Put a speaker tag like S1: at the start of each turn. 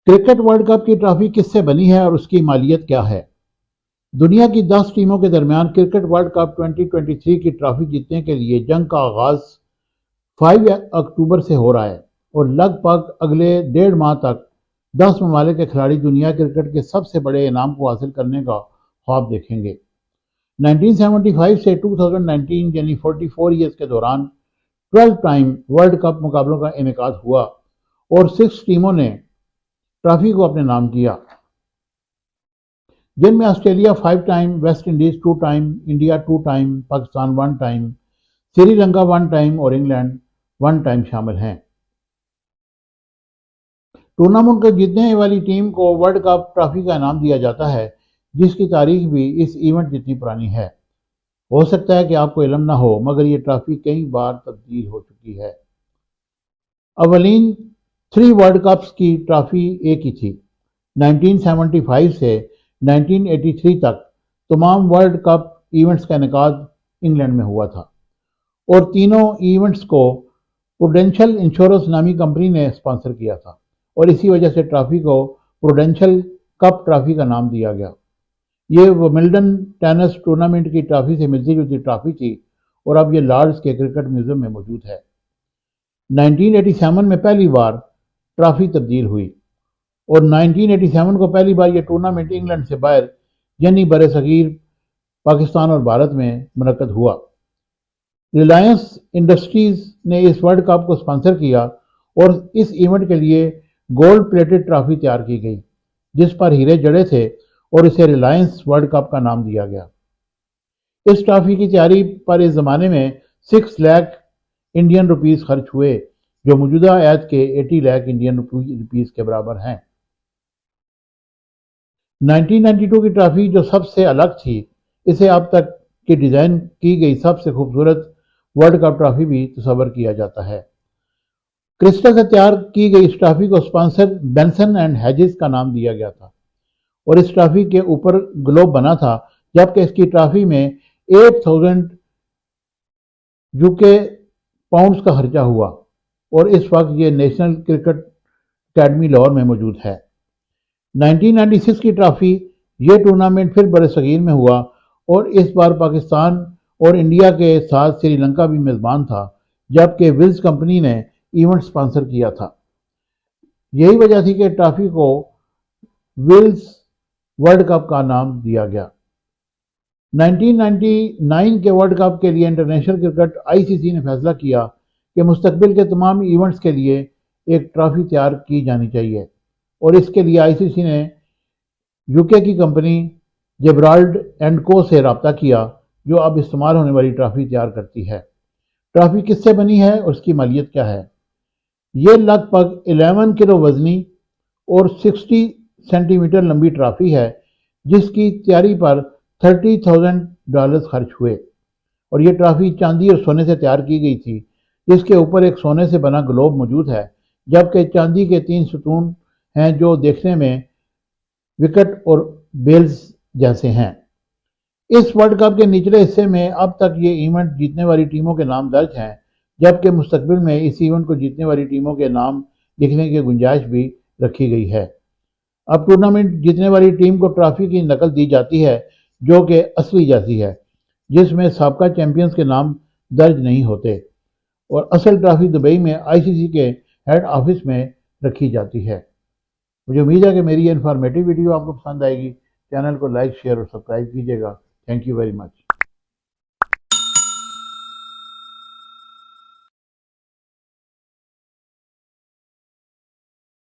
S1: Cricket world cup की trophy किससे बनी है और उसकी मालियत क्या है? दुनिया की 10 टीमों के दरमियान क्रिकेट वर्ल्ड कप 2023 की ट्रॉफी जीतने के लिए जंग का आगाज 5 अक्टूबर से हो रहा है और लगभग अगले 1.5 माह तक 10 ममालिक के खिलाड़ी दुनिया क्रिकेट के सबसे बड़े इनाम को हासिल करने का ख्वाब देखेंगे। 1975 से 2019 यानी 44 ईयर्स के दौरान 12 टाइम वर्ल्ड कप मुकाबलों का इनेकाद हुआ और 6 टीमों ने ट्रॉफी को अपने नाम किया, जिनमें Australia 5 time, West Indies 2 time, India 2 time, Pakistan 1 time, Sri Lanka 1 time और इंग्लैंड 1 टाइम शामिल हैं। टूर्नामेंट को जीतने वाली टीम को वर्ल्ड कप ट्रॉफी का इनाम दिया जाता है, जिसकी तारीख भी इस इवेंट जितनी पुरानी है। हो सकता है कि आपको इल्म ना हो, मगर ये ट्रॉफी कई बार तब्दील हो चुकी है। अवलीन 3 वर्ल्ड कप्स की ट्रॉफी एक ही थी। 1975 से 1983 तक तमाम वर्ल्ड कप इवेंट्स का इनेकाद इंग्लैंड में हुआ था और तीनों इवेंट्स को प्रूडेंशियल इंश्योरेंस नामी कंपनी ने स्पॉन्सर किया था और इसी वजह से ट्रॉफी को प्रूडेंशियल कप ट्रॉफी का नाम दिया गया। ये विंबलडन टेनिस टूर्नामेंट की ट्रॉफी से मिलती जुलती ट्रॉफी थी और अब ये लॉर्ड्स के क्रिकेट म्यूजियम में मौजूद है। 1987 में पहली बार ट्रॉफी तब्दील हुई और 1987 को पहली बार यह टूर्नामेंट इंग्लैंड से बाहर यानी बरसगीर पाकिस्तान और भारत में मुनक्कद हुआ। रिलायंस इंडस्ट्रीज ने इस वर्ल्ड कप को स्पॉन्सर किया और इस इवेंट के लिए गोल्ड प्लेटेड ट्रॉफी तैयार की गई, जिस पर हीरे जड़े थे और इसे रिलायंस वर्ल्ड कप का नाम दिया गया। इस ट्रॉफी की तैयारी पर इस जमाने में 6 लाख इंडियन रुपीस खर्च हुए, जो मौजूदा आयात के 80 लाख इंडियन रुपीस के बराबर हैं। 1992 की ट्रॉफी जो सबसे अलग थी, इसे अब तक की डिज़ाइन की गई सबसे खूबसूरत वर्ल्ड कप ट्रॉफी भी तस्वर किया जाता है। क्रिस्टल से तैयार की गई इस ट्रॉफी को स्पॉन्सर बेंसन एंड हेजिस का नाम दिया गया था और इस ट्रॉफी के ऊपर ग्लोब बना था, जबकि इसकी ट्रॉफी में 8000 यूके पाउंड्स का खर्चा हुआ और इस वक्त ये नेशनल क्रिकेट अकेडमी लाहौर में मौजूद है। 1996 की ट्रॉफी ये टूर्नामेंट फिर बरसगीर में हुआ और इस बार पाकिस्तान और इंडिया के साथ श्रीलंका भी मेज़बान था, जबकि विल्स कंपनी ने इवेंट स्पॉन्सर किया था। यही वजह थी कि ट्रॉफी को विल्स वर्ल्ड कप का नाम दिया गया। 1999 के वर्ल्ड कप के लिए इंटरनेशनल क्रिकेट आईसीसी ने फैसला किया कि मुस्तकबिल के तमाम इवेंट्स के लिए एक ट्रॉफी तैयार की जानी चाहिए और इसके लिए आईसीसी ने यूके की कंपनी जेब्राल्ड एंड को से रब्ता किया, जो अब इस्तेमाल होने वाली ट्रॉफी तैयार करती है। ट्रॉफी किससे बनी है और उसकी मालियत क्या है? ये लगभग 11 किलो वजनी और 60 सेंटीमीटर लंबी ट्रॉफी है, जिसकी तैयारी पर $30,000 खर्च हुए और ये ट्रॉफी चांदी और सोने से तैयार की गई थी। इसके ऊपर एक सोने से बना ग्लोब मौजूद है, जबकि चांदी के 3 सतून हैं जो देखने में विकेट और बेल्स जैसे हैं। इस वर्ल्ड कप के निचले हिस्से में अब तक ये इवेंट जीतने वाली टीमों के नाम दर्ज हैं, जबकि मुस्तकबिल में इस इवेंट को जीतने वाली टीमों के नाम लिखने की गुंजाइश भी रखी गई है। अब टूर्नामेंट जीतने वाली टीम को ट्रॉफी की नकल दी जाती है, जो कि असली जैसी है, जिसमें साबका चैंपियंस के नाम दर्ज नहीं होते और असल ट्रॉफी दुबई में आईसीसी के हेड ऑफिस में रखी जाती है। मुझे उम्मीद है कि मेरी ये इन्फॉर्मेटिव वीडियो आपको पसंद आएगी। चैनल को लाइक, शेयर और सब्सक्राइब कीजिएगा। Thank you very much.